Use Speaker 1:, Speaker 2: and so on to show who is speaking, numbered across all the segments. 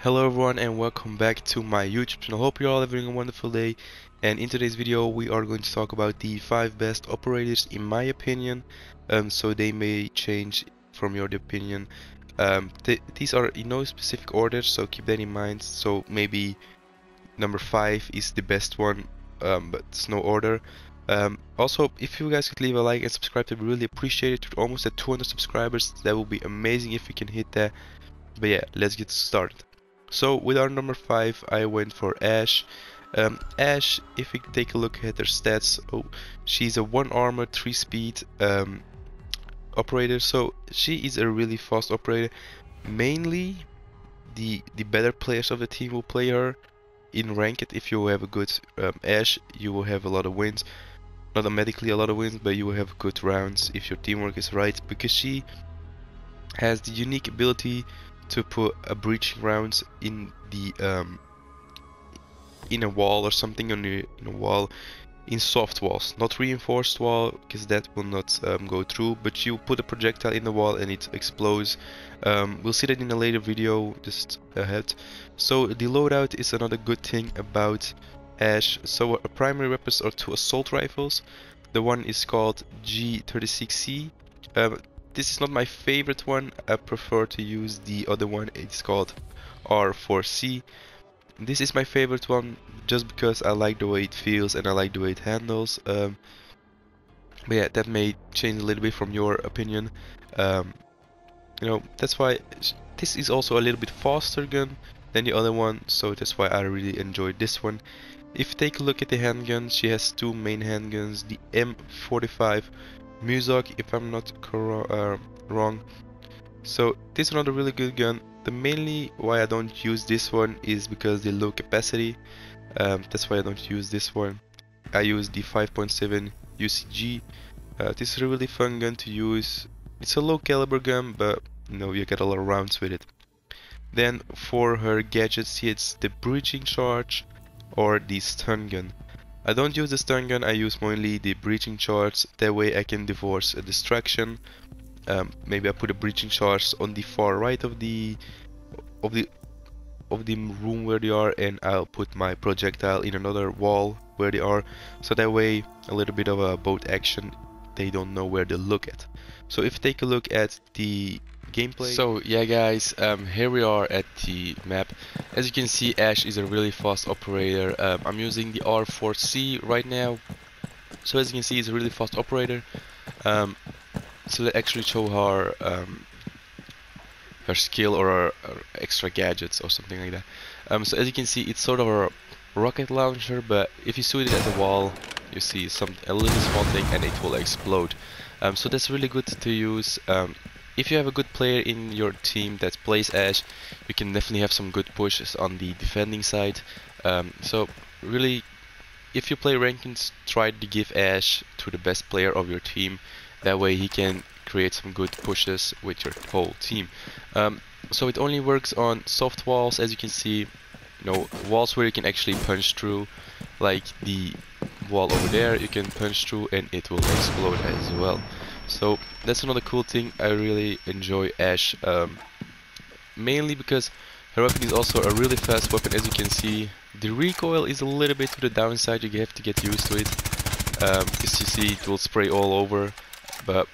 Speaker 1: Hello everyone and welcome back to my YouTube channel. Hope you're all having a wonderful day, and in today's video we are going to talk about the 5 best operators in my opinion. So they may change from your opinion. These are in no specific order, so keep that in mind. So maybe number 5 is the best one, but it's no order. Also, if you guys could leave a like and subscribe, I'd really appreciate it. We're almost at 200 subscribers. That will be amazing if we can hit that. But yeah, let's get started. So with our number 5, I went for Ashe. Ashe, if we take a look at her stats, she's a 1 armor, 3 speed operator. So she is a really fast operator. Mainly, the better players of the team will play her in ranked. If you have a good Ashe, you will have a lot of wins. Not automatically a lot of wins, but you will have good rounds if your teamwork is right, because she has the unique ability to put a breaching rounds in the in a wall or something on in a wall, in soft walls, not reinforced wall, because that will not go through, but you put a projectile in the wall and it explodes. We'll see that in a later video just ahead. So the loadout is another good thing about Ashe. So our primary weapons are 2 assault rifles. The one is called G36C. This is not my favorite one. I prefer to use the other one. It's called R4C. This is my favorite one just because I like the way it feels and I like the way it handles. But yeah, that may change a little bit from your opinion. You know, that's why this is also a little bit faster gun than the other one, so that's why I really enjoyed this one. If you take a look at the handgun, she has 2 main handguns, the M45 Muzak, if I'm not wrong. So this is another really good gun. The mainly why I don't use this one is because the low capacity. That's why I don't use this one. I use the 5.7 UCG. This is a really fun gun to use. It's a low caliber gun, but you know, you get a lot of rounds with it. Then for her gadgets, it's the breaching charge or the stun gun. I don't use the stun gun, I use mainly the breaching charge. That way I can divorce a distraction. Maybe I put a breaching charge on the far right of the room where they are, and I'll put my projectile in another wall where they are. So that way, a little bit of a boat action. They don't know where to look at. So if you take a look at the gameplay. So yeah guys, here we are at the map. As you can see, Ashe is a really fast operator. I'm using the R4C right now. So as you can see, it's a really fast operator. So let's actually show her her skill or her extra gadgets or something like that. So as you can see, it's sort of a rocket launcher, but if you shoot it at the wall, you see a little small thing and it will explode. So that's really good to use. If you have a good player in your team that plays Ashe, you can definitely have some good pushes on the defending side. So really, if you play rankings, try to give Ashe to the best player of your team. That way he can create some good pushes with your whole team. So it only works on soft walls, as you can see. You know, walls where you can actually punch through, like the wall over there, you can punch through and it will explode as well. So that's another cool thing. I really enjoy Ashe, mainly because her weapon is also a really fast weapon. As you can see, the recoil is a little bit to the downside. You have to get used to it, because you see it will spray all over, but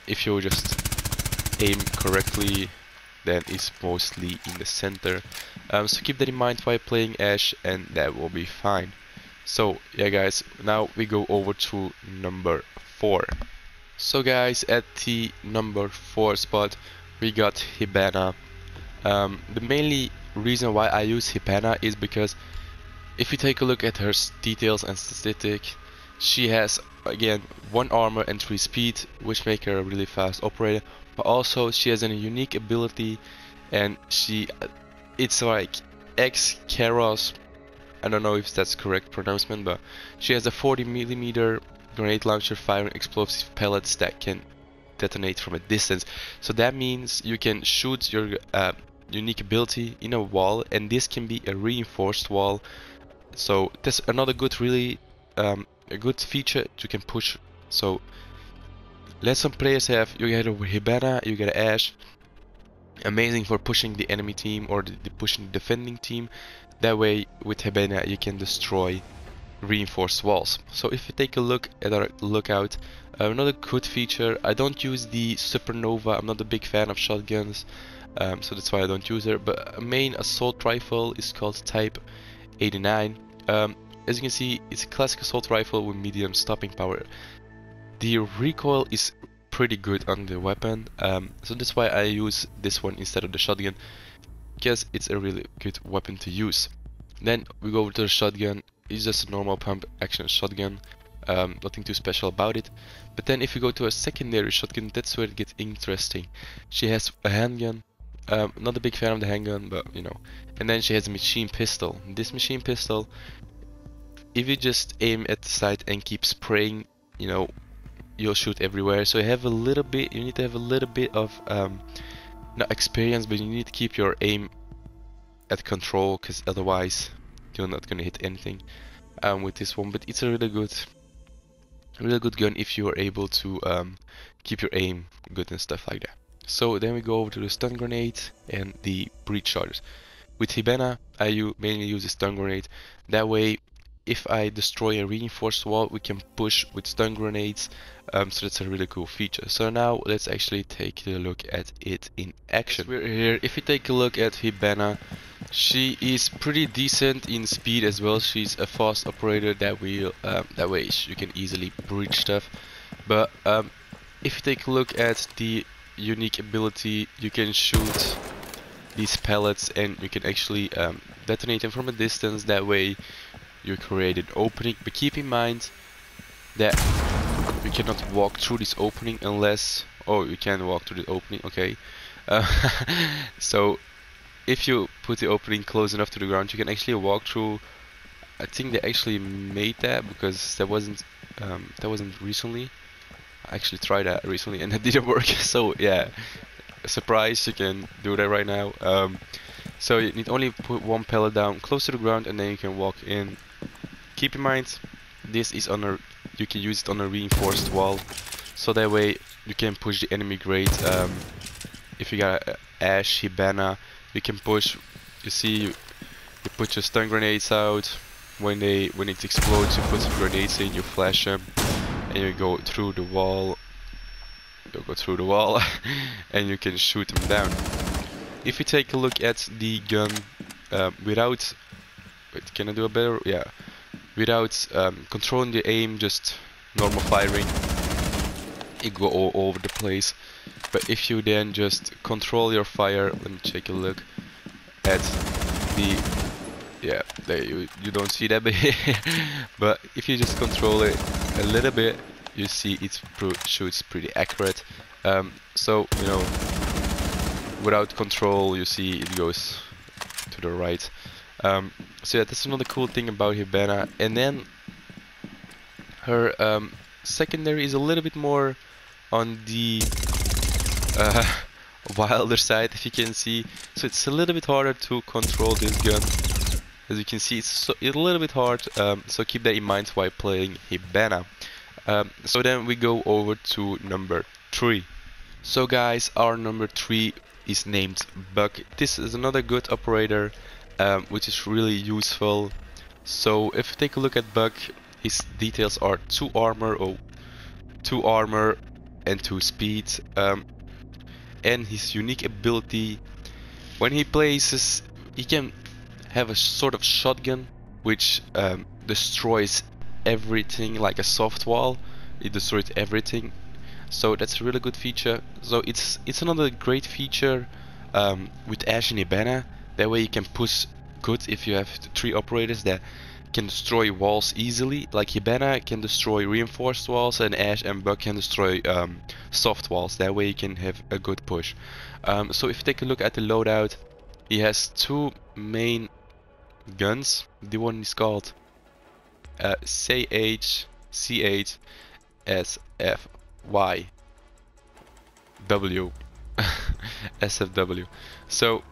Speaker 1: if you just aim correctly, then it's mostly in the center. So keep that in mind while playing Ashe, and that will be fine. So yeah guys, now we go over to number 4. So guys, at the number 4 spot we got Habana. The mainly reason why I use Habana is because if you take a look at her details and statistics, she has again 1 armor and 3 speed, which make her a really fast operator, but also she has a unique ability, and it's like X Karos. I don't know if that's correct pronouncement, but she has a 40mm grenade launcher firing explosive pellets that can detonate from a distance. So that means you can shoot your unique ability in a wall, and this can be a reinforced wall. So that's another good, really a good feature you can push. So let some players have, you get a Habana, you get Ashe, amazing for pushing the enemy team or the pushing the defending team. That way with Habana you can destroy reinforced walls. So if you take a look at our lookout, another good feature, I don't use the Supernova, I'm not a big fan of shotguns, so that's why I don't use it, but a main assault rifle is called Type 89. As you can see, it's a classic assault rifle with medium stopping power. The recoil is pretty good on the weapon, so that's why I use this one instead of the shotgun, because it's a really good weapon to use. Then we go over to the shotgun. It's just a normal pump action shotgun, nothing too special about it. But then if you go to a secondary shotgun, that's where it gets interesting. She has a handgun, not a big fan of the handgun, but you know. And then she has a machine pistol. This machine pistol, if you just aim at the sight and keep spraying, you know, you'll shoot everywhere. So you have a little bit, you need to have a little bit of not experience, but you need to keep your aim at control, because otherwise you're not gonna hit anything with this one. But it's a really good gun if you are able to keep your aim good and stuff like that. So then we go over to the stun grenade and the breach charges. With Habana, I mainly use the stun grenade. That way, if I destroy a reinforced wall, we can push with stun grenades. So that's a really cool feature. So now let's actually take a look at it in action. We're here. If you take a look at Habana, she is pretty decent in speed as well. She's a fast operator that way you can easily breach stuff. But if you take a look at the unique ability, you can shoot these pellets and you can actually detonate them from a distance. That way you create an opening, but keep in mind that you cannot walk through this opening unless... oh, you can walk through the opening, okay. So if you put the opening close enough to the ground, you can actually walk through. I think they actually made that because that wasn't recently. I actually tried that recently and it didn't work. So yeah, surprise, you can do that right now. So you need only put one pellet down close to the ground and then you can walk in. Keep in mind, this is on a, you can use it on a reinforced wall, so that way you can push the enemy great. If you got Ashe, Habana, you can push. You see, you put your stun grenades out. When it explodes, you put some grenades in, you flash them, and you go through the wall. And you can shoot them down. If you take a look at the gun without, wait, can I do a better? Yeah. Without controlling the aim, just normal firing, it go all over the place. But if you then just control your fire, let me take a look at the, yeah, there you don't see that, but if you just control it a little bit, you see it shoots pretty accurate. So you know, without control, you see it goes to the right. So yeah, that's another cool thing about Habana. And then her secondary is a little bit more on the wilder side, if you can see. So it's a little bit harder to control this gun. As you can see, it's a little bit hard. So keep that in mind while playing Habana. So then we go over to number 3. So guys, our number 3 is named Buck. This is another good operator, which is really useful. So if you take a look at Buck, his details are 2 armor and 2 speed, and his unique ability, when he places, he can have a sort of shotgun which destroys everything like a soft wall. It destroys everything. So that's a really good feature. So it's another great feature with Ashe and Habana. That way you can push good if you have 3 operators that can destroy walls easily. Like Habana can destroy reinforced walls, and Ashe and Buck can destroy soft walls. That way you can have a good push. So if you take a look at the loadout, he has 2 main guns. The one is called CH SFY W SFW. So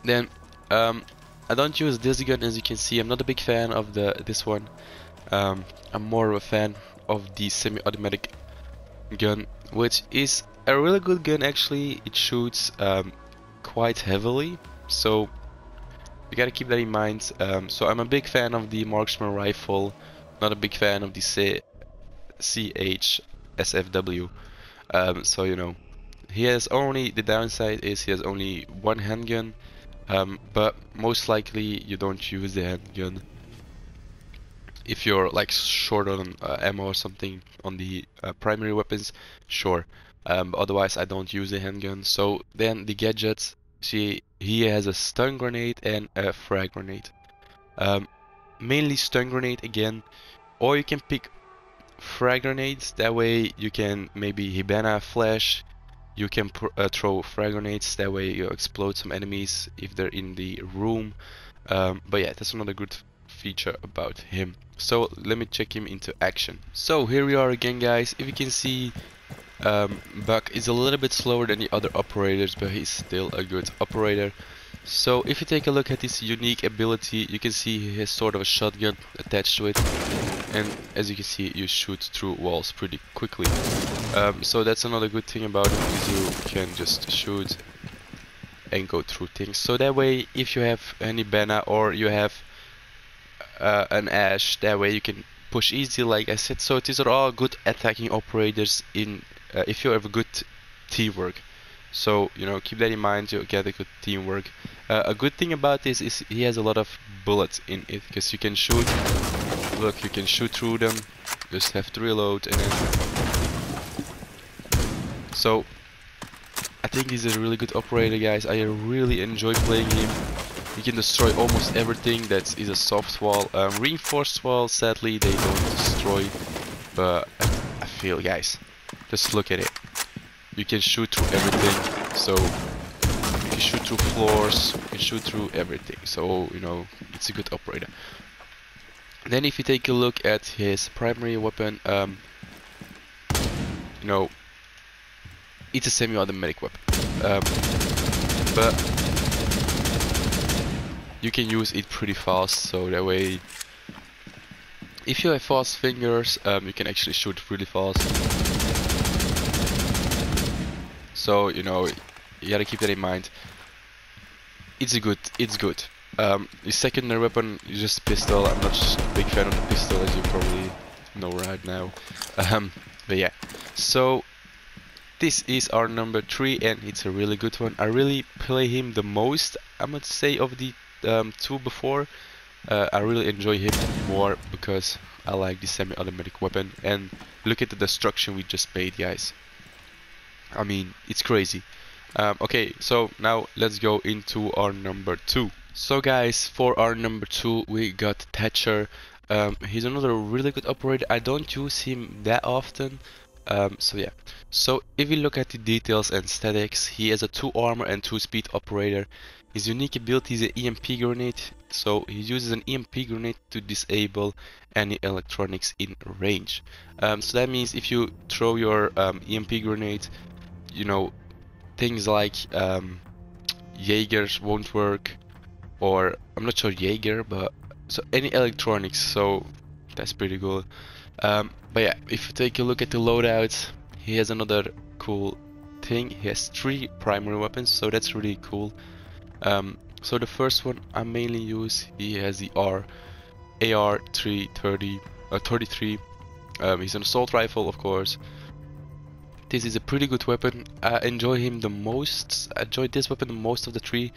Speaker 1: then I don't use this gun, as you can see. I'm not a big fan of this one. I'm more of a fan of the semi-automatic gun, which is a really good gun actually. It shoots quite heavily, so you gotta keep that in mind. So I'm a big fan of the marksman rifle, not a big fan of the CHSFW. So you know, he has only, the downside is he has only one handgun, but most likely you don't use the handgun if you're like short on ammo or something on the primary weapons, sure. Otherwise, I don't use the handgun. So then the gadgets, he has a stun grenade and a frag grenade. Mainly stun grenade again, or you can pick frag grenades. That way you can maybe Habana flash. You can throw frag grenades. That way you explode some enemies if they're in the room. But yeah, that's another good feature about him. So let me check him into action. So here we are again, guys. If you can see, Buck is a little bit slower than the other operators, but he's still a good operator. So if you take a look at his unique ability, you can see he has sort of a shotgun attached to it, and as you can see, you shoot through walls pretty quickly. So that's another good thing about him, is you can just shoot and go through things. So that way, if you have any Habana or you have an Ashe, that way you can push easy, like I said. So these are all good attacking operators in if you have a good teamwork. So you know, keep that in mind. You get a good teamwork. A good thing about this is he has a lot of bullets in it, because you can shoot. Look, you can shoot through them. Just have to reload, and then. So I think he's a really good operator, guys. I really enjoy playing him. You can destroy almost everything that is a soft wall. Reinforced walls, sadly, they don't destroy. But I feel, guys, just look at it. You can shoot through everything. So you can shoot through floors. You can shoot through everything. So you know, it's a good operator. Then if you take a look at his primary weapon, you know, it's a semi-automatic weapon. But you can use it pretty fast, so that way, if you have fast fingers, you can actually shoot really fast. So you know, you gotta keep that in mind. It's good. The secondary weapon is just pistol. I'm not just a big fan of the pistol, as you probably know right now. But yeah, so this is our number 3, and it's a really good one. I really play him the most, I must say, of the two before. I really enjoy him more because I like the semi-automatic weapon, and look at the destruction we just made, guys. I mean, it's crazy. Okay, so now let's go into our number 2. So guys, for our number 2 we got Thatcher. He's another really good operator. I don't use him that often. So yeah, so if we look at the details and statics, he has a 2 armor and 2 speed operator. His unique ability is an EMP grenade, so he uses an EMP grenade to disable any electronics in range. So that means if you throw your EMP grenade, you know, things like Jaegers won't work, or I'm not sure Jaeger, but so any electronics, so that's pretty good. But yeah, if you take a look at the loadouts, he has another cool thing. He has 3 primary weapons, so that's really cool. So the first one I mainly use, he has the AR-330, 33. He's an assault rifle, of course. This is a pretty good weapon. I enjoy him the most. I enjoy this weapon the most of the 3,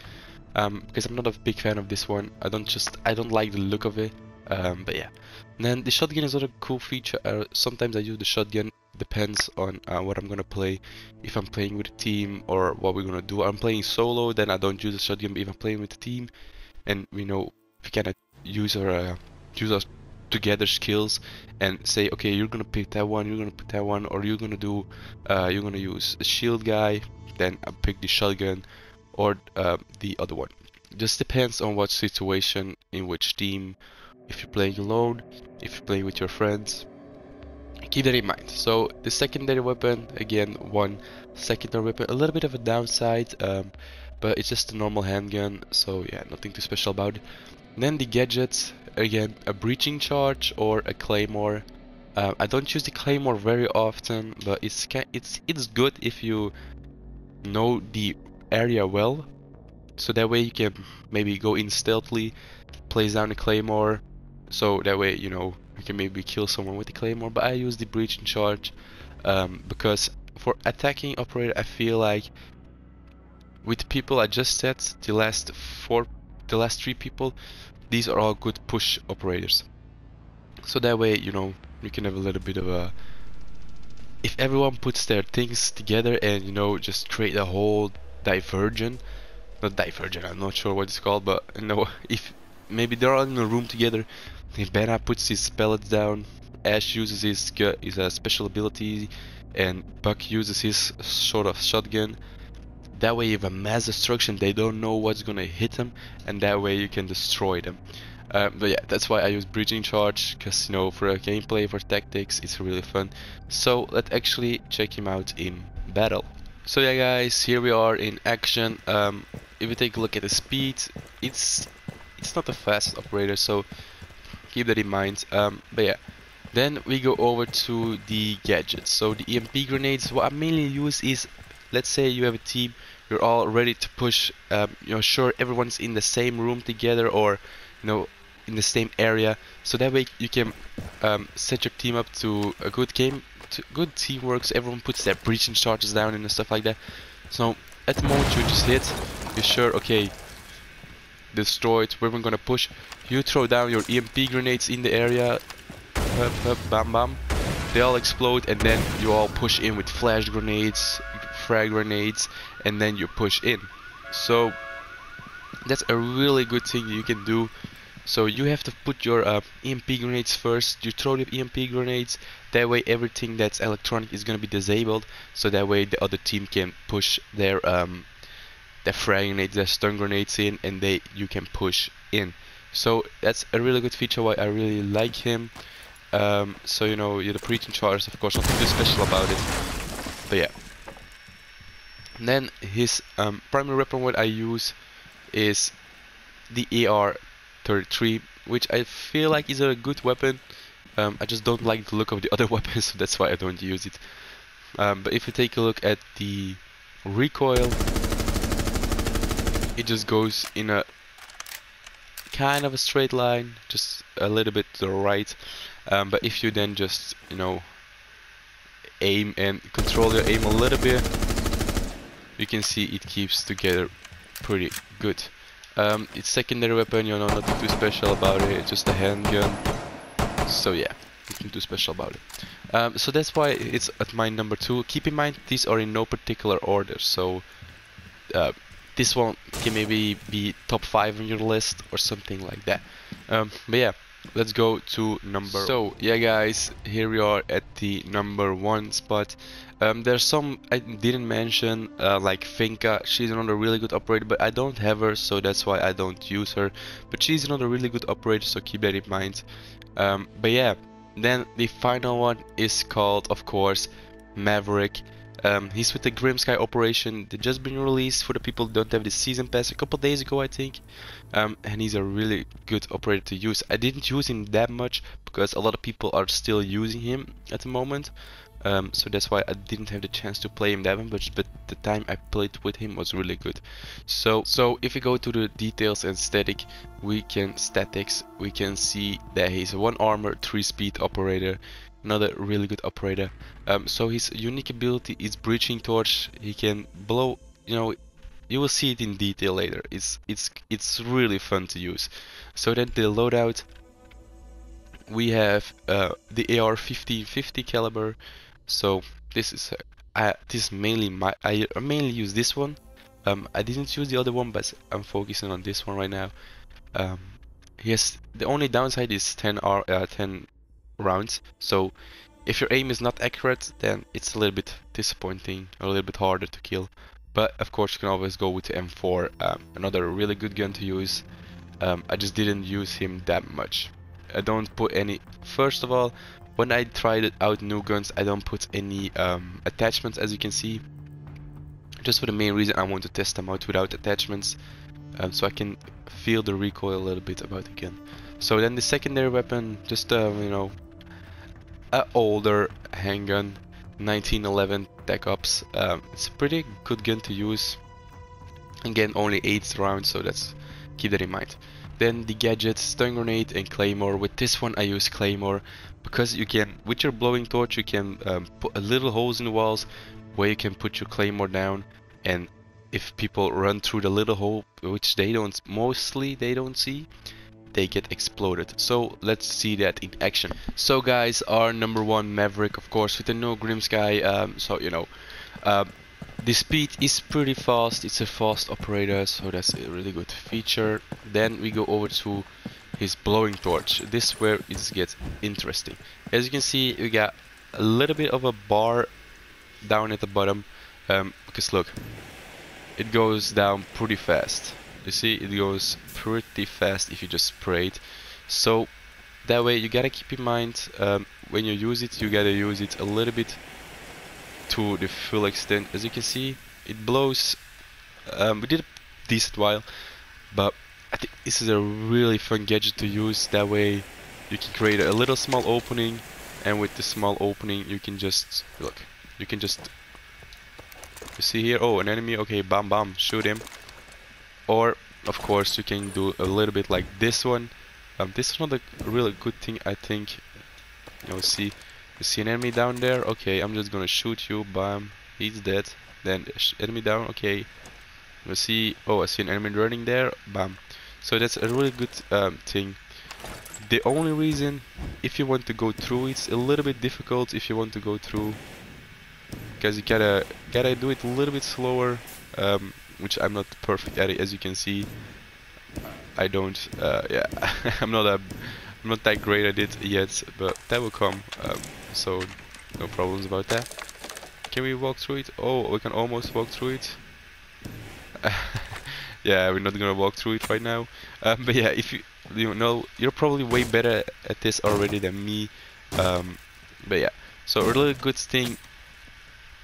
Speaker 1: because I'm not a big fan of this one. I don't like the look of it. But yeah. And then the shotgun is another cool feature. Sometimes I use the shotgun. Depends on what I'm gonna play. If I'm playing with a team or what we're gonna do. I'm playing solo, then I don't use the shotgun. But if I'm playing with a team, and we know we cannot use our together skills and say, okay, you're gonna pick that one, you're gonna pick that one, or you're gonna use a shield guy, then I pick the shotgun or the other one. Just depends on what situation, in which team. If you're playing alone, if you're playing with your friends, keep that in mind. So the secondary weapon, again, one secondary weapon, a little bit of a downside, but it's just a normal handgun, so yeah, nothing too special about it. And then the gadgets, again, a breaching charge or a claymore. I don't use the claymore very often, but it's good if you know the area well, so that way you can maybe go in stealthily, place down the claymore, so that way you know you can maybe kill someone with the claymore. But I use the breaching charge because for attacking operator, I feel like with the people I just said, the last three people, these are all good push operators. So that way, you know, you can have a little bit of a, if everyone puts their things together and, you know, just create a whole divergent, not divergent, I'm not sure what it's called, but you know, if maybe they're all in a room together, Habana puts his pellets down, Ashe uses his special ability, and Buck uses his sort of shotgun. That way, if a mass destruction, they don't know what's gonna hit them, and that way you can destroy them. But yeah, that's why I use breaching charge, because you know, for a gameplay, for tactics, it's really fun. So let's actually check him out in battle. So yeah, guys, here we are in action. If you take a look at the speed, it's not the fastest operator, so keep that in mind. But yeah, then we go over to the gadgets. So the EMP grenades, what I mainly use is, let's say you have a team, you're all ready to push, you know, sure everyone's in the same room together, or you know, in the same area, so that way you can set your team up to a good game, to good teamwork, so everyone puts their breaching charges down and stuff like that. So at the moment you just hit, you're sure, okay, destroyed, we're gonna push, you throw down your EMP grenades in the area, bam bam, they all explode, and then you all push in with flash grenades, frag grenades, and then you push in. So that's a really good thing you can do. So you have to put your EMP grenades first, you throw the EMP grenades, that way everything that's electronic is gonna be disabled, so that way the other team can push their frag grenades, their stun grenades in, and you can push in. So that's a really good feature why I really like him. So you know, the breaching charge, of course, nothing too special about it, but yeah. And then his primary weapon what I use is the AR-33, which I feel like is a good weapon. I just don't like the look of the other weapons, so that's why I don't use it. But if you take a look at the recoil, it just goes in a kind of a straight line, just a little bit to the right. But if you then just, you know, aim and control your aim a little bit, you can see it keeps together pretty good. Its secondary weapon, you know, nothing too special about it, it's just a handgun. So yeah, nothing too special about it. So that's why it's at my number 2. Keep in mind, these are in no particular order, so this one can maybe be top 5 on your list or something like that. But yeah, let's go to number. So yeah, guys, here we are at the number 1 spot. There's some I didn't mention, like Finka. She's another really good operator, but I don't have her, so that's why I don't use her. But she's another really good operator, so keep that in mind. But yeah, then the final one is called, of course, Maverick. He's with the Grim Sky operation. They just been released for the people who don't have the season pass a couple days ago, I think. And he's a really good operator to use. I didn't use him that much because a lot of people are still using him at the moment. So that's why I didn't have the chance to play him that much, but the time I played with him was really good. So if we go to the details and statics, we can see that he's a 1 armor, 3 speed operator. Another really good operator. So his unique ability is breaching torch. He can blow, you know, you will see it in detail later. It's really fun to use. So then the loadout, we have the AR-1550 caliber. So this is mainly I mainly use this one. I didn't use the other one, but I'm focusing on this one right now. Yes, the only downside is 10 rounds, so if your aim is not accurate, then it's a little bit disappointing, a little bit harder to kill. But of course you can always go with the M4, another really good gun to use. I just didn't use him that much. I don't put any, first of all, when I tried out new guns, I don't put any attachments, as you can see, just for the main reason I want to test them out without attachments, so I can feel the recoil a little bit about the gun. So then the secondary weapon, just you know, an older handgun, 1911 Tech Ops. It's a pretty good gun to use. Again, only 8 rounds, so that's keep that in mind. Then the gadgets, stun grenade and claymore. With this one I use claymore because you can, with your blowing torch, you can put a little holes in the walls where you can put your claymore down, and if people run through the little hole, which they don't see, they get exploded. So let's see that in action. So guys, our number one Maverick, of course, with the no Grim Sky. So you know, the speed is pretty fast. It's a fast operator, so that's a really good feature. Then we go over to his blowing torch. This is where it gets interesting. As you can see, we got a little bit of a bar down at the bottom, because look, it goes down pretty fast. You see, it goes pretty fast if you just spray it. So that way you gotta keep in mind, when you use it, you gotta use it a little bit to the full extent. As you can see, it blows. We did a decent while, but I think this is a really fun gadget to use. That way you can create a little small opening, and with the small opening you can just look, you can just, you see here, oh, an enemy, okay, bam bam, shoot him. Or of course you can do a little bit like this one. This is not a really good thing, I think. You know, see, you see an enemy down there, okay, I'm just gonna shoot you, bam, he's dead. Then enemy down, okay, you see, oh, I see an enemy running there, bam. So that's a really good thing. The only reason, if you want to go through, it's a little bit difficult if you want to go through, because you gotta do it a little bit slower, which I'm not perfect at it, as you can see. I don't, yeah, I'm not that great at it yet, but that will come. So no problems about that. Can we walk through it? Oh, we can almost walk through it. Yeah, we're not gonna walk through it right now. But yeah, if you know, you're probably way better at this already than me. But yeah, so a really good thing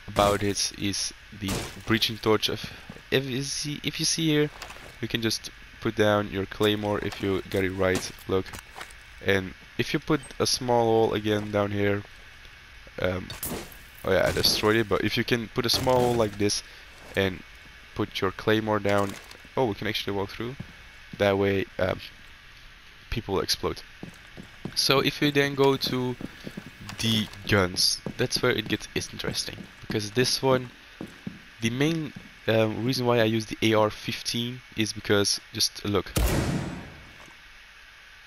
Speaker 1: about it is the breaching torch. If you see here, you can just put down your claymore if you got it right. Look, and if you put a small hole again down here, oh yeah, I destroyed it. But if you can put a small hole like this and put your claymore down, oh, we can actually walk through. That way, people will explode. So if you then go to the guns, that's where it gets interesting, because this one, the main reason why I use the AR-15 is because, just look,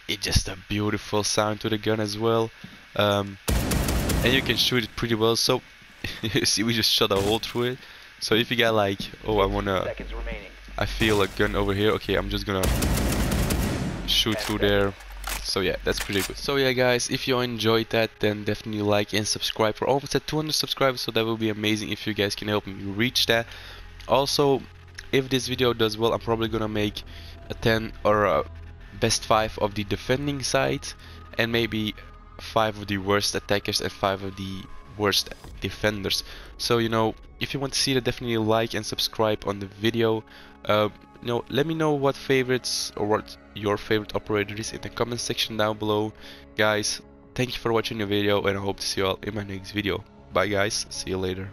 Speaker 1: it's just a beautiful sound to the gun as well, and you can shoot it pretty well. So you see, we just shot a hole through it. So if you got like, oh, I feel a gun over here, okay, I'm just gonna shoot through there. So yeah, that's pretty good. So yeah guys, if you enjoyed that, then definitely like and subscribe. We're almost at 200 subscribers, so that will be amazing if you guys can help me reach that. Also, if this video does well, I'm probably gonna make a 10 or a best 5 of the defending side, and maybe 5 of the worst attackers and 5 of the worst defenders. So you know, if you want to see that, definitely like and subscribe on the video. You know, let me know what favorites or what your favorite operator is in the comment section down below. Guys, thank you for watching the video, and I hope to see you all in my next video. Bye guys, see you later.